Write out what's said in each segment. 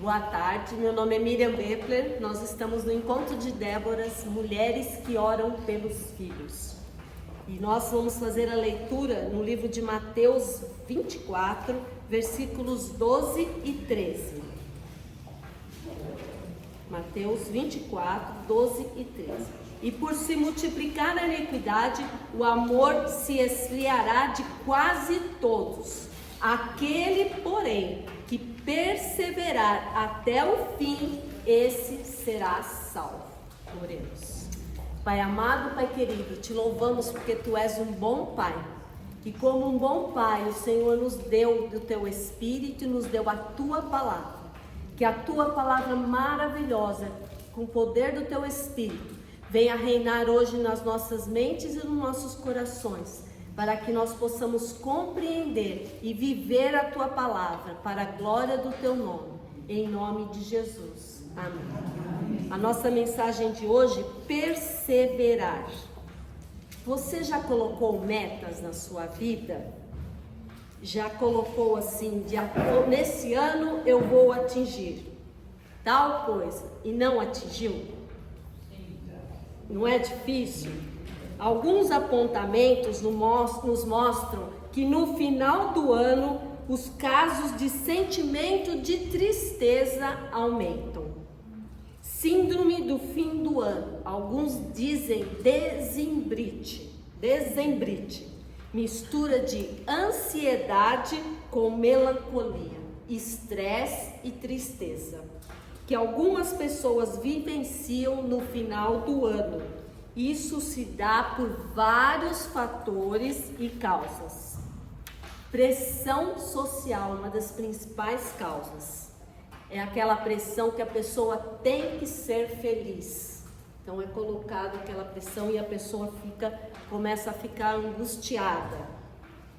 Boa tarde, meu nome é Miriam Bepler, nós estamos no Encontro de Déboras, Mulheres que Oram pelos Filhos. E nós vamos fazer a leitura no livro de Mateus 24, versículos 12 e 13. Mateus 24, 12 e 13. E por se multiplicar a iniquidade, o amor se esfriará de quase todos. Aquele, porém, que perseverar até o fim, esse será salvo. Oremos. Pai amado, Pai querido, te louvamos porque Tu és um bom Pai. E como um bom Pai, o Senhor nos deu do Teu Espírito e nos deu a Tua Palavra. Que a Tua Palavra maravilhosa, com o poder do Teu Espírito, venha reinar hoje nas nossas mentes e nos nossos corações, para que nós possamos compreender e viver a Tua Palavra para a glória do Teu nome, em nome de Jesus. Amém. A nossa mensagem de hoje, perseverar. Você já colocou metas na sua vida? Já colocou assim, nesse ano eu vou atingir tal coisa e não atingiu? Não é difícil? Alguns apontamentos nos mostram que no final do ano os casos de sentimento de tristeza aumentam. Síndrome do fim do ano, alguns dizem dezembrite, mistura de ansiedade com melancolia, estresse e tristeza, que algumas pessoas vivenciam no final do ano. Isso se dá por vários fatores e causas. Pressão social, uma das principais causas. É aquela pressão que a pessoa tem que ser feliz. Então é colocado aquela pressão e a pessoa começa a ficar angustiada.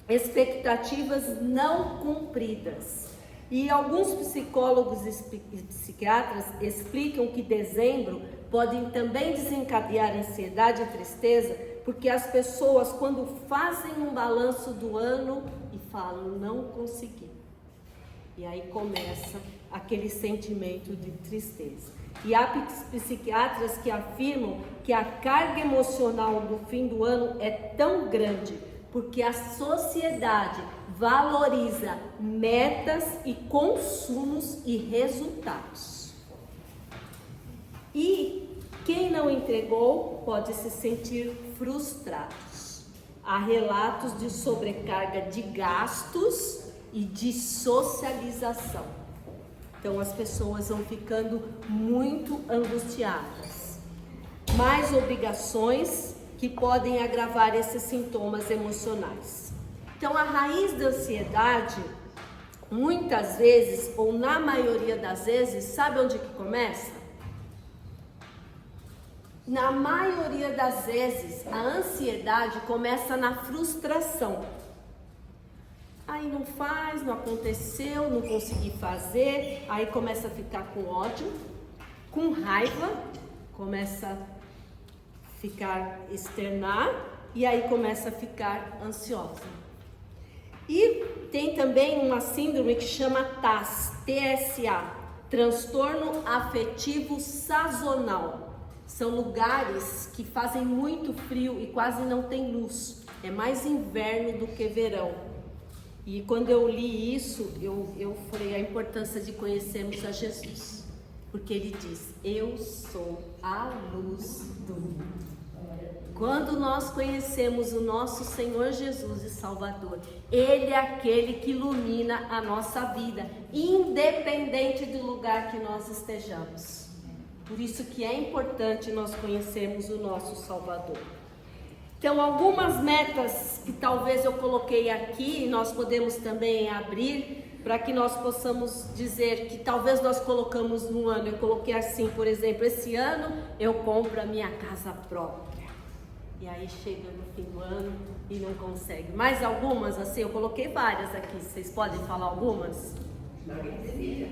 Expectativas não cumpridas. E alguns psicólogos e psiquiatras explicam que dezembro pode também desencadear ansiedade e tristeza, porque as pessoas, quando fazem um balanço do ano e falam, não consegui. E aí começa aquele sentimento de tristeza. E há psiquiatras que afirmam que a carga emocional do fim do ano é tão grande, porque a sociedade valoriza metas e consumos e resultados. E quem não entregou pode se sentir frustrado. Há relatos de sobrecarga de gastos e de socialização. Então as pessoas vão ficando muito angustiadas. Mais obrigações que podem agravar esses sintomas emocionais. Então a raiz da ansiedade, muitas vezes, ou na maioria das vezes, sabe onde que começa? Na maioria das vezes, a ansiedade começa na frustração. Aí não faz, não aconteceu, não consegui fazer, aí começa a ficar com ódio, com raiva, começa a externar e aí começa a ficar ansiosa. E tem também uma síndrome que chama TAS, TSA, transtorno afetivo sazonal. São lugares que fazem muito frio e quase não tem luz. É mais inverno do que verão. E quando eu li isso, eu falei a importância de conhecermos a Jesus. Porque ele diz, eu sou a luz do mundo. Quando nós conhecemos o nosso Senhor Jesus e Salvador, Ele é aquele que ilumina a nossa vida, independente do lugar que nós estejamos. Por isso que é importante nós conhecermos o nosso Salvador. Então, algumas metas que talvez eu coloquei aqui, nós podemos também abrir para que nós possamos dizer que talvez nós colocamos no ano. Eu coloquei assim, por exemplo, esse ano eu compro a minha casa própria. E aí chega no fim do ano e não consegue. Mais algumas assim, eu coloquei várias aqui. Vocês podem falar algumas?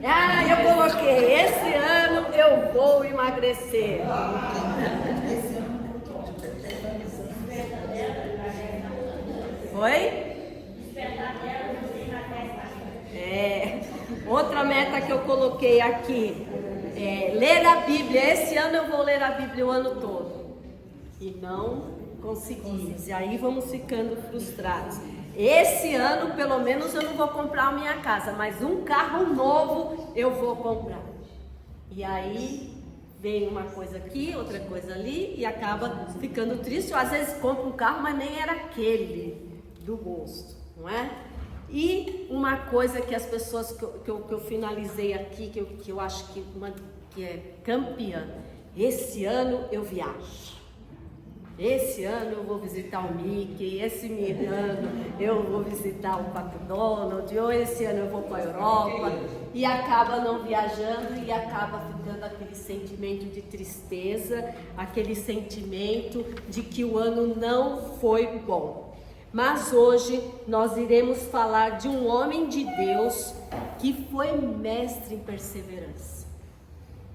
Ah, eu coloquei, esse ano eu vou emagrecer. Oi? É. Outra meta que eu coloquei aqui é ler a Bíblia. Esse ano eu vou ler a Bíblia o ano todo. E não conseguimos. E aí vamos ficando frustrados. Esse ano, pelo menos, eu não vou comprar a minha casa, mas um carro novo eu vou comprar. E aí vem uma coisa aqui, outra coisa ali, e acaba ficando triste. Ou às vezes compra um carro, mas nem era aquele do gosto, não é? E uma coisa que as pessoas que eu finalizei aqui, que eu acho que é campeã, esse ano eu viajo. Esse ano eu vou visitar o Mickey, esse ano eu vou visitar o Pato Donald, ou esse ano eu vou para a Europa, e acaba não viajando e acaba ficando aquele sentimento de tristeza, aquele sentimento de que o ano não foi bom. Mas hoje nós iremos falar de um homem de Deus que foi mestre em perseverança.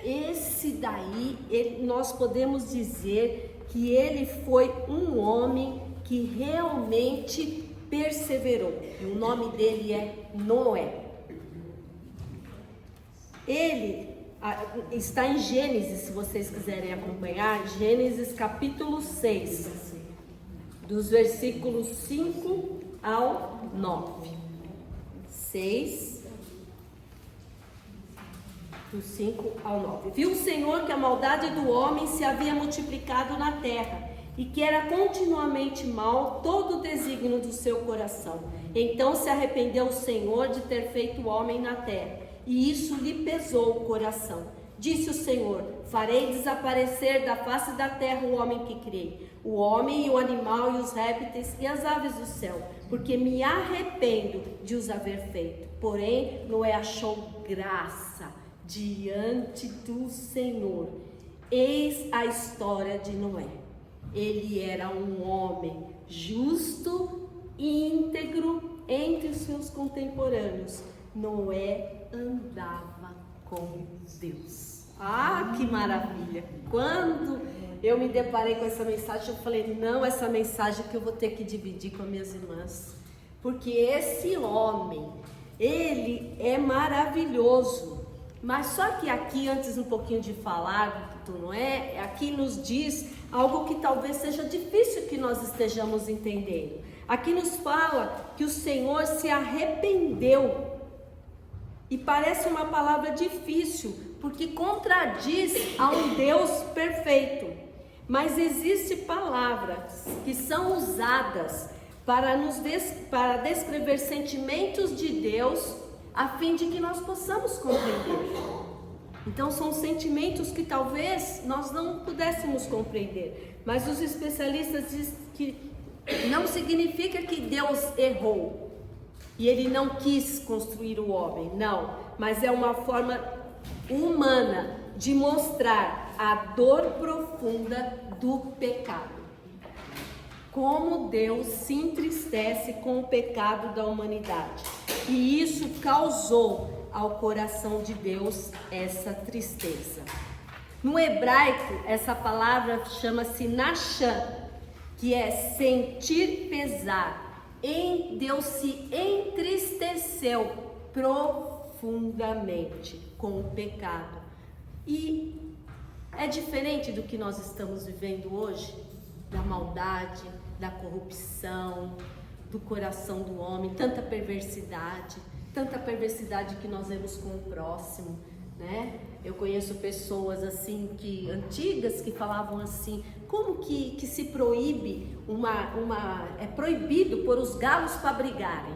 Esse daí, nós podemos dizer que ele foi um homem que realmente perseverou. E o nome dele é Noé. Ele está em Gênesis, se vocês quiserem acompanhar, Gênesis capítulo 6. Dos versículos 5 ao 9. 6, do 5 ao 9. Viu o Senhor que a maldade do homem se havia multiplicado na terra, e que era continuamente mal todo o desígnio do seu coração. Então se arrependeu o Senhor de ter feito o homem na terra, e isso lhe pesou o coração. Disse o Senhor: farei desaparecer da face da terra o homem que criei, o homem e o animal e os répteis e as aves do céu, porque me arrependo de os haver feito. Porém, Noé achou graça diante do Senhor. Eis a história de Noé. Ele era um homem justo e íntegro entre os seus contemporâneos. Noé andava com Deus. Ah, que maravilha! Quando eu me deparei com essa mensagem, eu falei, não, essa mensagem que eu vou ter que dividir com as minhas irmãs. Porque esse homem, ele é maravilhoso. Mas só que aqui, antes um pouquinho de falar do Noé, aqui nos diz algo que talvez seja difícil que nós estejamos entendendo. Aqui nos fala que o Senhor se arrependeu. E parece uma palavra difícil, porque contradiz a um Deus perfeito. Mas existem palavras que são usadas para descrever sentimentos de Deus, a fim de que nós possamos compreender. Então são sentimentos que talvez nós não pudéssemos compreender. Mas os especialistas dizem que não significa que Deus errou e ele não quis construir o homem, não, mas é uma forma humana de mostrar a dor profunda do pecado. Como Deus se entristece com o pecado da humanidade. E isso causou ao coração de Deus essa tristeza. No hebraico, essa palavra chama-se nachan, que é sentir pesar. Deus se entristeceu profundamente com o pecado. E é diferente do que nós estamos vivendo hoje, da maldade, da corrupção, do coração do homem, tanta perversidade que nós vemos com o próximo, né? Eu conheço pessoas assim, antigas, que falavam assim, como que se proíbe é proibido pôr os galos para brigarem,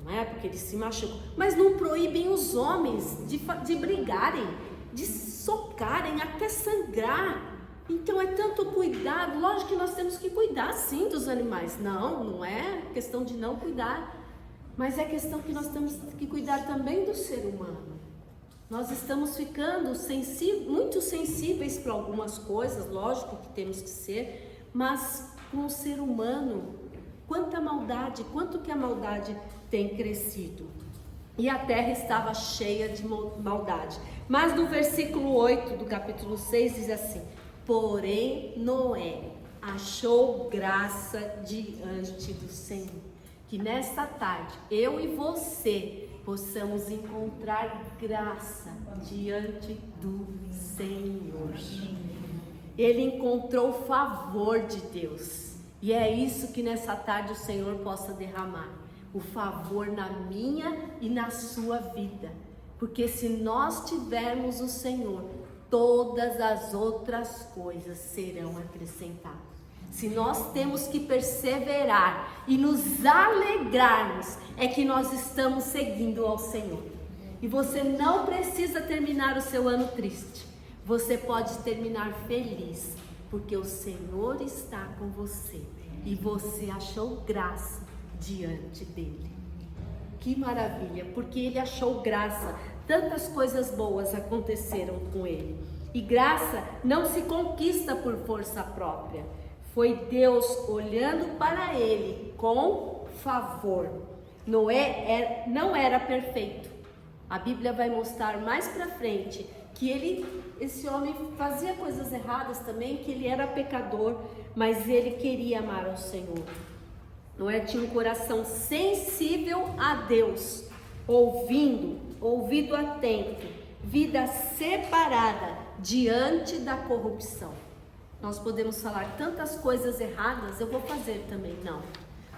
não é? Porque eles se machucam, mas não proíbem os homens de brigarem, de socarem até sangrar. Então é tanto cuidado. Lógico que nós temos que cuidar sim dos animais, não é questão de não cuidar, mas é questão que nós temos que cuidar também do ser humano. Nós estamos ficando muito sensíveis para algumas coisas, lógico que temos que ser, mas com o ser humano, quanto que a maldade tem crescido. E a terra estava cheia de maldade. Mas no versículo 8 do capítulo 6 diz assim: porém Noé achou graça diante do Senhor. Que nesta tarde, eu e você possamos encontrar graça diante do Senhor. Ele encontrou o favor de Deus. E é isso que nessa tarde o Senhor possa derramar. O favor na minha e na sua vida. Porque se nós tivermos o Senhor, todas as outras coisas serão acrescentadas. Se nós temos que perseverar e nos alegrarmos, é que nós estamos seguindo ao Senhor. E você não precisa terminar o seu ano triste. Você pode terminar feliz, porque o Senhor está com você e você achou graça diante dele. Que maravilha, porque ele achou graça. Tantas coisas boas aconteceram com ele. E graça não se conquista por força própria. Foi Deus olhando para ele com favor. Noé não era perfeito. A Bíblia vai mostrar mais para frente que esse homem fazia coisas erradas também, que ele era pecador, mas ele queria amar ao Senhor. Noé tinha um coração sensível a Deus, ouvido atento, vida separada diante da corrupção. Nós podemos falar tantas coisas erradas, eu vou fazer também.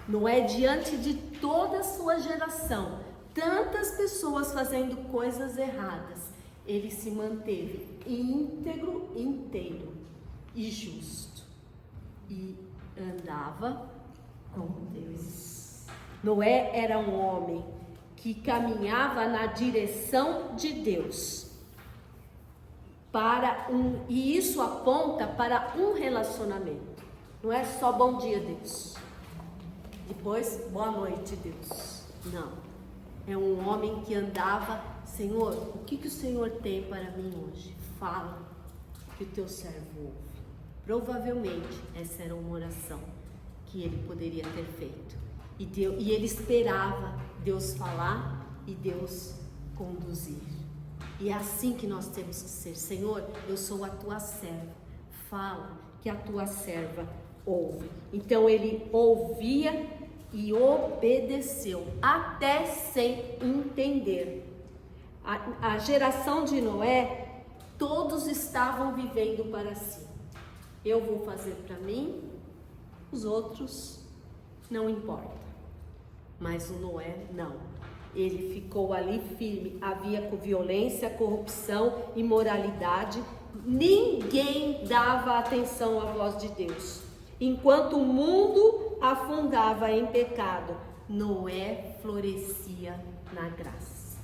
Não é diante de toda a sua geração, tantas pessoas fazendo coisas erradas, ele se manteve íntegro, inteiro e justo e andava com Deus. Noé era um homem que caminhava na direção de Deus. E isso aponta para um relacionamento. Não é só bom dia, Deus. Depois, boa noite, Deus. Não. É um homem que andava, Senhor, o que o Senhor tem para mim hoje? Fala, que o teu servo ouve. Provavelmente, essa era uma oração que ele poderia ter feito. E ele esperava Deus falar e Deus conduzir. E é assim que nós temos que ser. Senhor, eu sou a tua serva. Fala, que a tua serva ouve. Então ele ouvia e obedeceu, até sem entender. A geração de Noé, todos estavam vivendo para si. Eu vou fazer para mim, os outros não importa. Mas o Noé não. Ele ficou ali firme. Havia violência, corrupção, imoralidade. Ninguém dava atenção à voz de Deus. Enquanto o mundo afundava em pecado, Noé florescia na graça.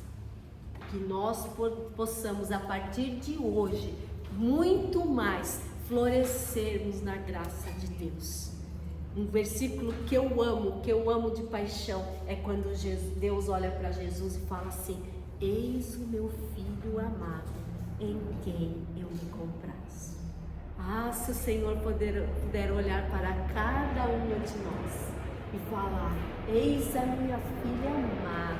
Que nós possamos, a partir de hoje, muito mais florescermos na graça de Deus. Um versículo que eu amo de paixão, é quando Deus olha para Jesus e fala assim: eis o meu filho amado, em quem eu me comprazo. Se o Senhor puder olhar para cada uma de nós e falar: eis a minha filha amada,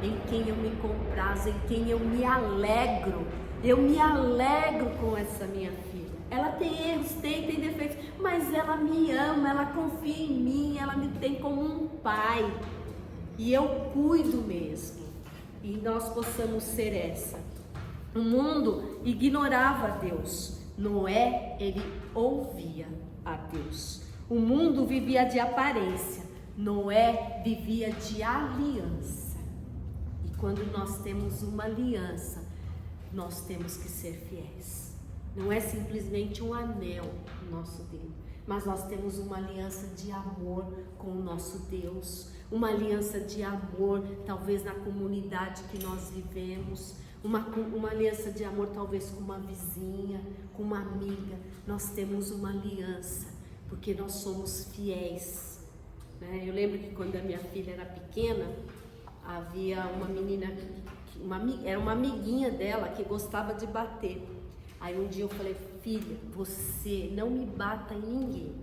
em quem eu me comprazo, em quem eu me alegro com essa minha filha. Ela tem erros, tem defeitos, mas ela me ama, ela confia em mim, ela me tem como um pai. E eu cuido mesmo. E nós possamos ser essa. O mundo ignorava Deus. Noé, ele ouvia a Deus. O mundo vivia de aparência. Noé vivia de aliança. E quando nós temos uma aliança, nós temos que ser fiéis. Não é simplesmente um anel no nosso dedo, mas nós temos uma aliança de amor com o nosso Deus, uma aliança de amor, talvez na comunidade que nós vivemos, uma aliança de amor talvez com uma vizinha, com uma amiga. Nós temos uma aliança, porque nós somos fiéis, né? Eu lembro que quando a minha filha era pequena, havia uma menina, era uma amiguinha dela que gostava de bater. Aí um dia eu falei: filha, você não me bata em ninguém,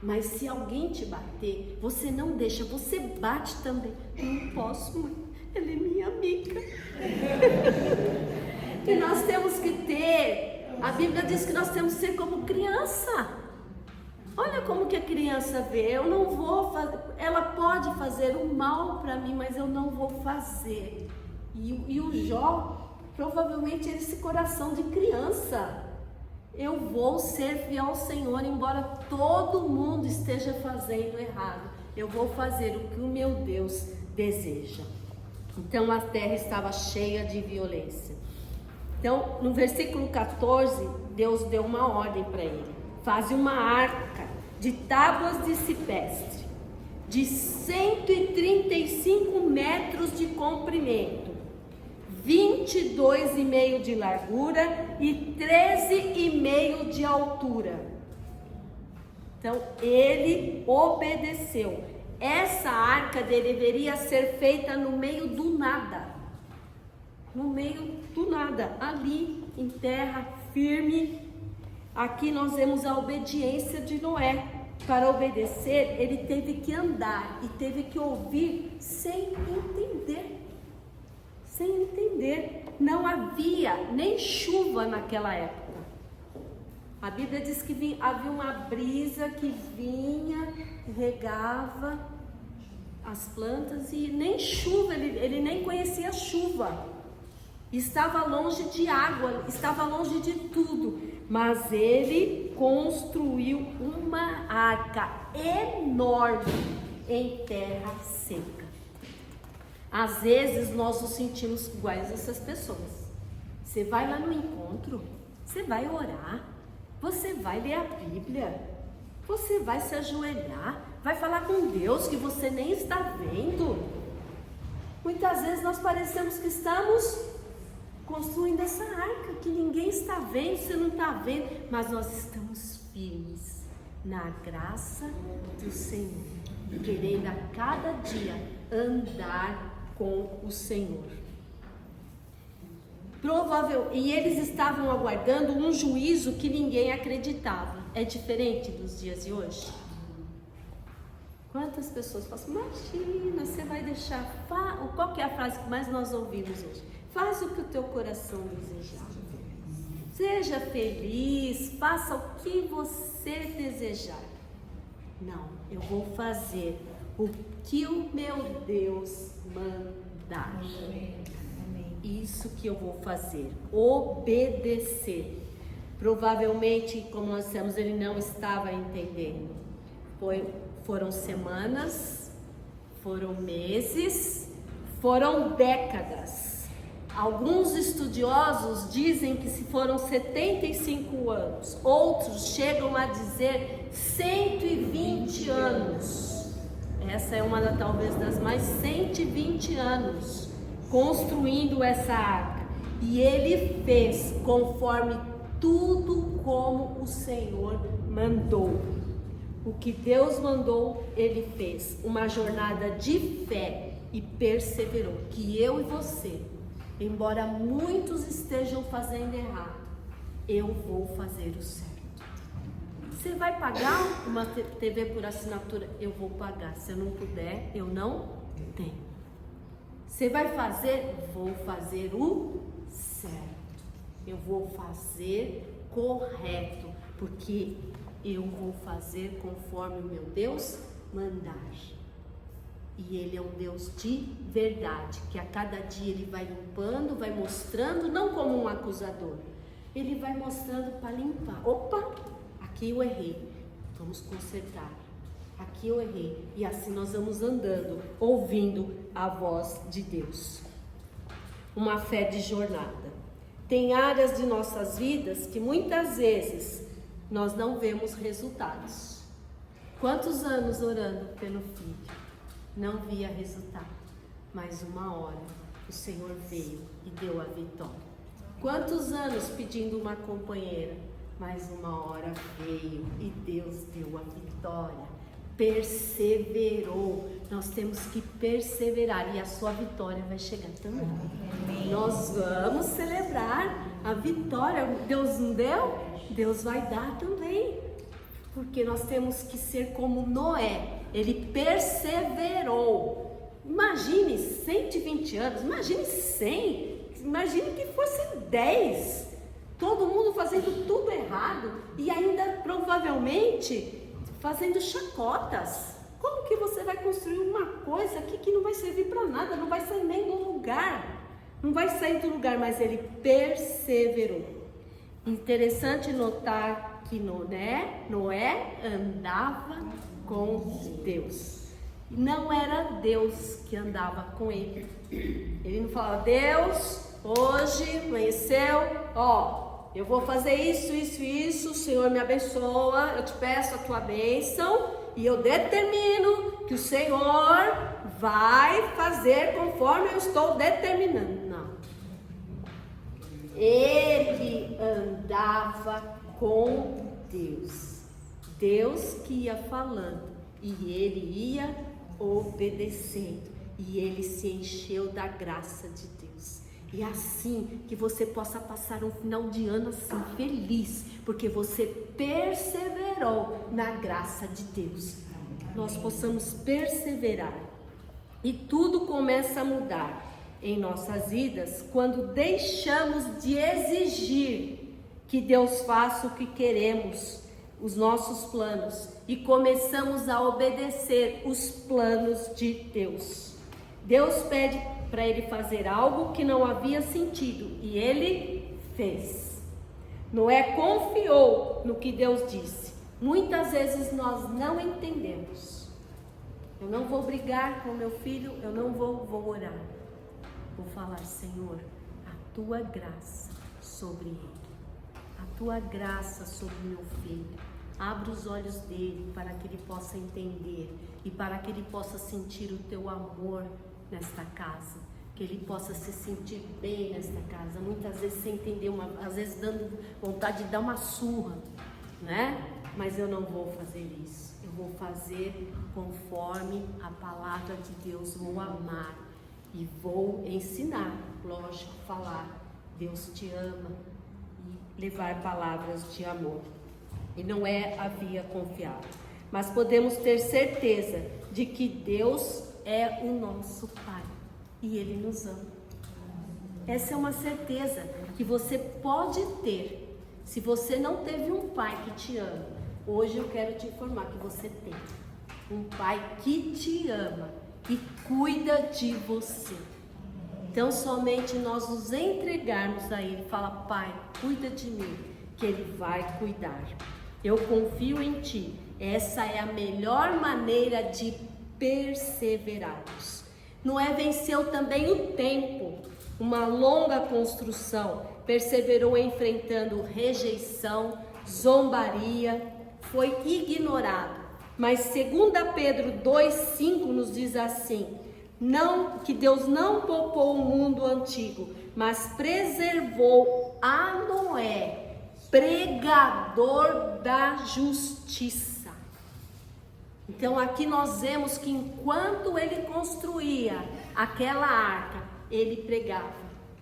mas se alguém te bater, você não deixa, você bate também. Eu não posso, mãe, ela é minha amiga. E nós temos que ter, a Bíblia diz que nós temos que ser como criança. Olha como que a criança vê: eu não vou fazer, ela pode fazer o mal para mim, mas eu não vou fazer. E o Jó, provavelmente esse coração de criança. Eu vou ser fiel ao Senhor, embora todo mundo esteja fazendo errado. Eu vou fazer o que o meu Deus deseja. Então a terra estava cheia de violência. Então, no versículo 14, Deus deu uma ordem para ele. Faz uma arca de tábuas de ciprestre, de 135 metros de comprimento, 22,5 de largura e 13,5 de altura. Então, ele obedeceu. Essa arca deveria ser feita no meio do nada. No meio do nada, ali em terra firme. Aqui nós vemos a obediência de Noé. Para obedecer, ele teve que andar e teve que ouvir sem entender. Sem entender. Não havia nem chuva naquela época. A Bíblia diz que havia uma brisa que vinha, regava as plantas e nem chuva, ele nem conhecia chuva. Estava longe de água, estava longe de tudo, mas ele construiu uma arca enorme em terra seca. Às vezes nós nos sentimos iguais a essas pessoas. Você vai lá no encontro, você vai orar, você vai ler a Bíblia, você vai se ajoelhar, vai falar com Deus que você nem está vendo. Muitas vezes nós parecemos que estamos construindo essa arca que ninguém está vendo, você não está vendo, mas nós estamos firmes na graça do Senhor, querendo a cada dia andar com o Senhor. E eles estavam aguardando um juízo que ninguém acreditava. É diferente dos dias de hoje? Quantas pessoas falam assim, imagina, você vai deixar... Qual que é a frase que mais nós ouvimos hoje? Faz o que o teu coração desejar. Seja feliz, faça o que você desejar. Não, eu vou fazer o que o meu Deus mandar. Isso que eu vou fazer, obedecer. Provavelmente, como nós dissemos, ele não estava entendendo. Foram semanas, foram meses, foram décadas. Alguns estudiosos dizem que se foram 75 anos, outros chegam a dizer 120 anos. Essa é uma talvez das mais 120 anos construindo essa arca. E ele fez conforme tudo como o Senhor mandou. O que Deus mandou, ele fez. Uma jornada de fé e perseverou. Que eu e você, embora muitos estejam fazendo errado, eu vou fazer o certo. Você vai pagar uma TV por assinatura? Eu vou pagar. Se eu não puder, eu não tenho. Você vai fazer? Vou fazer o certo. Eu vou fazer correto, porque eu vou fazer conforme o meu Deus mandar. E Ele é um Deus de verdade, que a cada dia Ele vai limpando, vai mostrando, não como um acusador. Ele vai mostrando para limpar. Opa, aqui eu errei, vamos consertar. Aqui eu errei. E assim nós vamos andando, ouvindo a voz de Deus. Uma fé de jornada. Tem áreas de nossas vidas que muitas vezes nós não vemos resultados. Quantos anos orando pelo filho? Não via resultado, mas uma hora o Senhor veio e deu a vitória. Quantos anos pedindo uma companheira, mas uma hora veio e Deus deu a vitória. Perseverou. Nós temos que perseverar e a sua vitória vai chegar também. Amém. Nós vamos celebrar a vitória. Deus não deu? Deus vai dar também. Porque nós temos que ser como Noé. Ele perseverou. Imagine 120 anos, imagine 100, imagine que fossem 10. Todo mundo fazendo tudo errado e ainda provavelmente fazendo chacotas. Como que você vai construir uma coisa aqui que não vai servir para nada, não vai sair nem do lugar? Não vai sair do lugar, mas ele perseverou. Interessante notar que Noé andava com Deus. Não era Deus que andava com ele. Ele não falava: Deus, hoje amanheceu, eu vou fazer isso, isso e isso, o Senhor me abençoa, eu te peço a tua bênção e eu determino que o Senhor vai fazer conforme eu estou determinando. Não. Ele andava com Deus. Deus que ia falando e ele ia obedecendo. E ele se encheu da graça de Deus. E assim que você possa passar um final de ano assim, feliz, porque você perseverou na graça de Deus. Nós possamos perseverar. E tudo começa a mudar em nossas vidas quando deixamos de exigir que Deus faça o que queremos, os nossos planos, e começamos a obedecer os planos de Deus. Deus pede para ele fazer algo que não havia sentido e ele fez. Noé confiou no que Deus disse. Muitas vezes nós não entendemos. Eu não vou brigar com meu filho, eu não vou orar. Vou falar: Senhor, a tua graça sobre ele, a tua graça sobre meu filho. Abra os olhos dele para que ele possa entender e para que ele possa sentir o teu amor nesta casa, que ele possa se sentir bem nesta casa. Muitas vezes sem entender, às vezes dando vontade de dar uma surra, né? Mas eu não vou fazer isso. Eu vou fazer conforme a palavra de Deus, vou amar e vou ensinar, lógico, falar Deus te ama e levar palavras de amor. E Noé havia confiado, mas podemos ter certeza de que Deus é o nosso Pai e Ele nos ama. Essa é uma certeza que você pode ter. Se você não teve um pai que te ama, hoje eu quero te informar que você tem um pai que te ama e cuida de você. Então somente nós nos entregarmos a Ele, fala: Pai, cuida de mim, que Ele vai cuidar. Eu confio em Ti. Essa é a melhor maneira de perseverarmos. Noé venceu também o tempo, uma longa construção, perseverou enfrentando rejeição, zombaria, foi ignorado. Mas 2 Pedro 2,5 nos diz assim: que Deus não poupou o mundo antigo, mas preservou a Noé, pregador da justiça. Então aqui nós vemos que enquanto ele construía aquela arca, ele pregava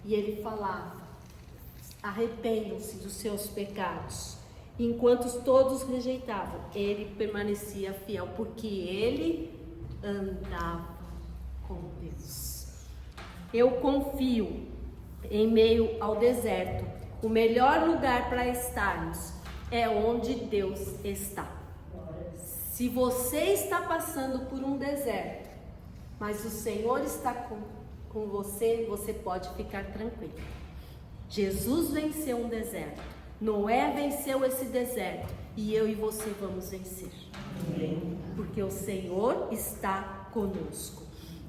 e ele falava: arrependam-se dos seus pecados. Enquanto todos rejeitavam, ele permanecia fiel, porque ele andava com Deus. Eu confio em meio ao deserto. O melhor lugar para estarmos é onde Deus está. Se você está passando por um deserto, mas o Senhor está com você, você pode ficar tranquilo. Jesus venceu um deserto, Noé venceu esse deserto, e eu e você vamos vencer. Porque o Senhor está conosco.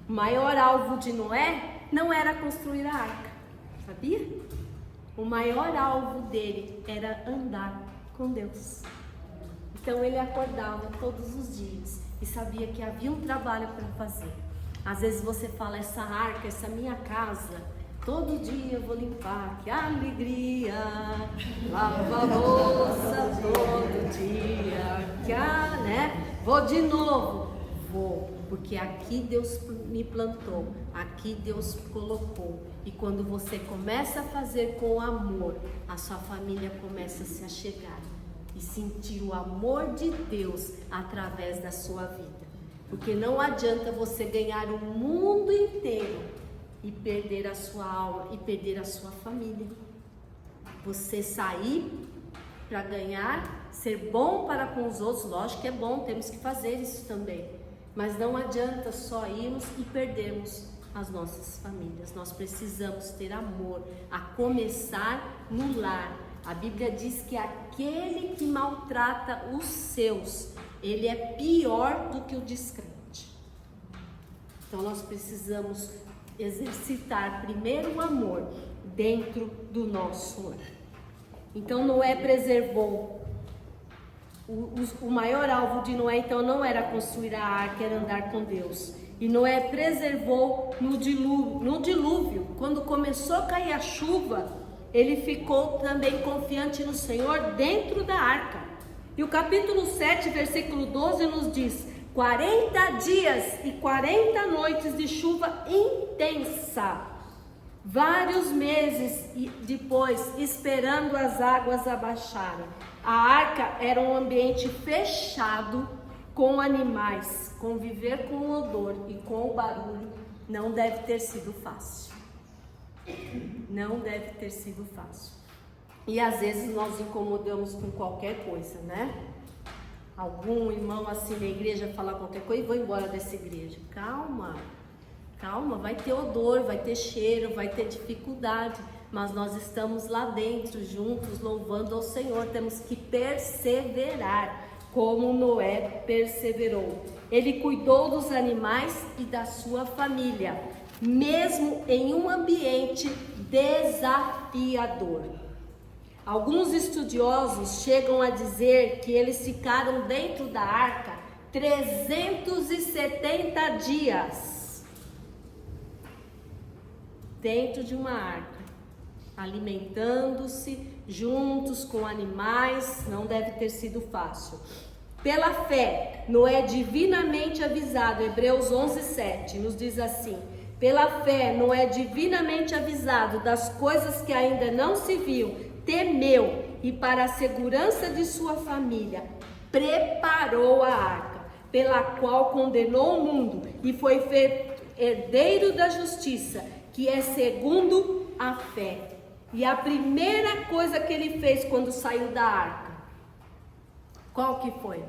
O maior alvo de Noé não era construir a arca, sabia? O maior alvo dele era andar com Deus. Então ele acordava todos os dias e sabia que havia um trabalho para fazer. Às vezes você fala: essa arca, essa minha casa, todo dia eu vou limpar, que alegria, lava a louça todo dia, vou de novo, vou, porque aqui Deus me plantou, aqui Deus colocou. E quando você começa a fazer com amor, a sua família começa a se achegar e sentir o amor de Deus através da sua vida. Porque não adianta você ganhar o mundo inteiro e perder a sua alma e perder a sua família. Você sair para ganhar, ser bom para com os outros, lógico que é bom, temos que fazer isso também. Mas não adianta só irmos e perdermos as nossas famílias. Nós precisamos ter amor, a começar no lar. A Bíblia diz que aquele que maltrata os seus, ele é pior do que o descrente. Então nós precisamos exercitar primeiro o amor dentro do nosso lar. Então Noé preservou. O maior alvo de Noé então não era construir a arca, era andar com Deus. E Noé preservou no dilúvio. Quando começou a cair a chuva, ele ficou também confiante no Senhor dentro da arca. E o capítulo 7, versículo 12 nos diz: 40 dias e 40 noites de chuva intensa, vários meses depois, esperando as águas abaixarem. A arca era um ambiente fechado com animais. Conviver com o odor e com o barulho não deve ter sido fácil. Não deve ter sido fácil. E às vezes nós incomodamos com qualquer coisa, né? Algum irmão assim na igreja falar qualquer coisa e vou embora dessa igreja. Calma, vai ter odor, vai ter cheiro, vai ter dificuldade, mas nós estamos lá dentro juntos louvando ao Senhor. Temos que perseverar como Noé perseverou. Ele cuidou dos animais e da sua família, mesmo em um ambiente desafiador. Alguns estudiosos chegam a dizer que eles ficaram dentro da arca 370 dias. Dentro de uma arca, alimentando-se juntos com animais. Não deve ter sido fácil. Pela fé, Noé divinamente avisado, Hebreus 11:7 nos diz assim: pela fé, Noé divinamente avisado das coisas que ainda não se viu, temeu e para a segurança de sua família preparou a arca, pela qual condenou o mundo e foi feito herdeiro da justiça, que é segundo a fé. E a primeira coisa que ele fez quando saiu da arca, qual que foi?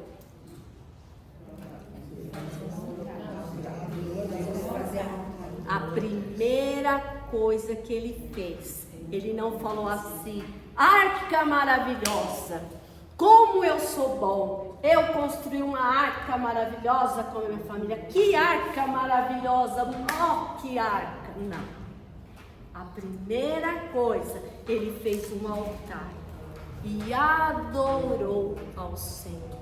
A primeira coisa que ele fez, ele não falou assim: arca maravilhosa, como eu sou bom, eu construí uma arca maravilhosa com a minha família, que arca maravilhosa, oh, que arca. Não. A primeira coisa, ele fez um altar e adorou ao Senhor.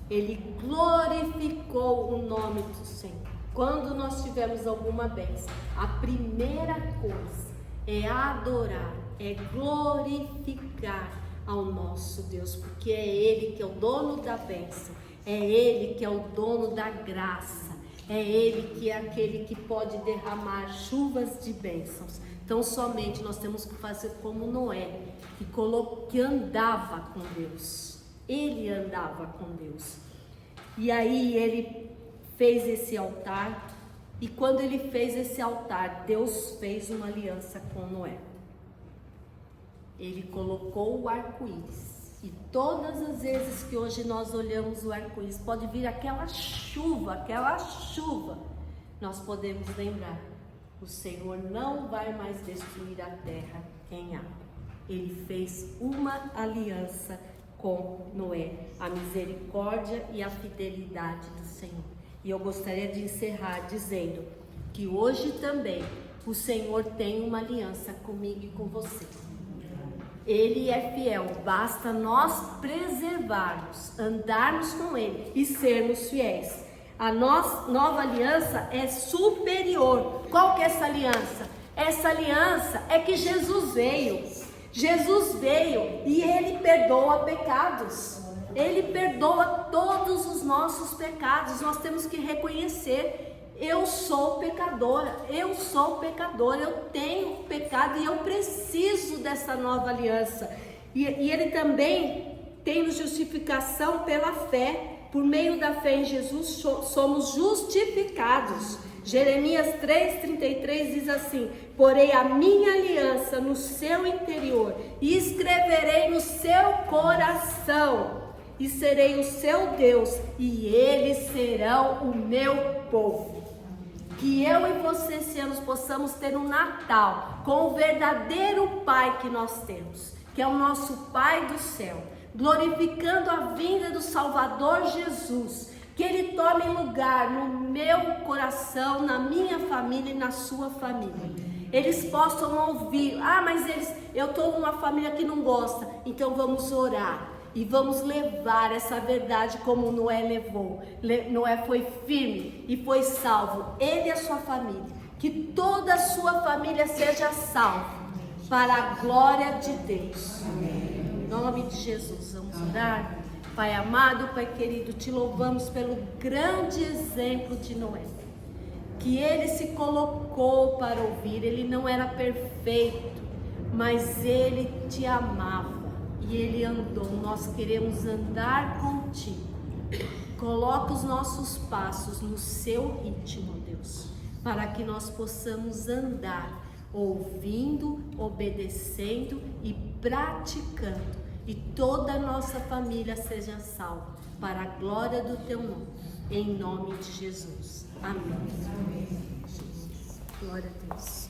Ele glorificou o nome do Senhor. Quando nós tivermos alguma bênção, a primeira coisa é adorar, é glorificar ao nosso Deus, porque é Ele que é o dono da bênção, é Ele que é o dono da graça. É Ele que é aquele que pode derramar chuvas de bênçãos. Então somente nós temos que fazer como Noé, que andava com Deus. Ele andava com Deus. E aí ele fez esse altar. E quando ele fez esse altar, Deus fez uma aliança com Noé. Ele colocou o arco-íris. E todas as vezes que hoje nós olhamos o arco-íris, pode vir aquela chuva, nós podemos lembrar: o Senhor não vai mais destruir a terra em água. Ele fez uma aliança com Noé, a misericórdia e a fidelidade do Senhor. E eu gostaria de encerrar dizendo que hoje também o Senhor tem uma aliança comigo e com você. Ele é fiel, basta nós preservarmos, andarmos com Ele e sermos fiéis. A nossa nova aliança é superior. Qual que é essa aliança? Essa aliança é que Jesus veio. Jesus veio e Ele perdoa pecados. Ele perdoa todos os nossos pecados. Nós temos que reconhecer: eu sou pecadora, eu tenho pecado e eu preciso dessa nova aliança. E Ele também tem justificação pela fé. Por meio da fé em Jesus somos justificados. Jeremias 3,33 diz assim: porei a minha aliança no seu interior e escreverei no seu coração, e serei o seu Deus, e eles serão o meu povo. Que eu e você esse ano possamos ter um Natal com o verdadeiro Pai que nós temos, que é o nosso Pai do céu, glorificando a vinda do Salvador Jesus, que Ele tome lugar no meu coração, na minha família e na sua família. Eles possam ouvir, mas eu estou numa família que não gosta, então vamos orar. E vamos levar essa verdade como Noé levou. Noé foi firme e foi salvo, ele e a sua família. Que toda a sua família seja salva, para a glória de Deus. Em nome de Jesus, vamos orar. Pai amado, Pai querido, te louvamos pelo grande exemplo de Noé. Que ele se colocou para ouvir, ele não era perfeito, mas ele te amava. E ele andou. Nós queremos andar contigo. Coloca os nossos passos no seu ritmo, Deus, para que nós possamos andar ouvindo, obedecendo e praticando, e toda a nossa família seja salva, para a glória do teu nome, em nome de Jesus. Amém. Glória a Deus.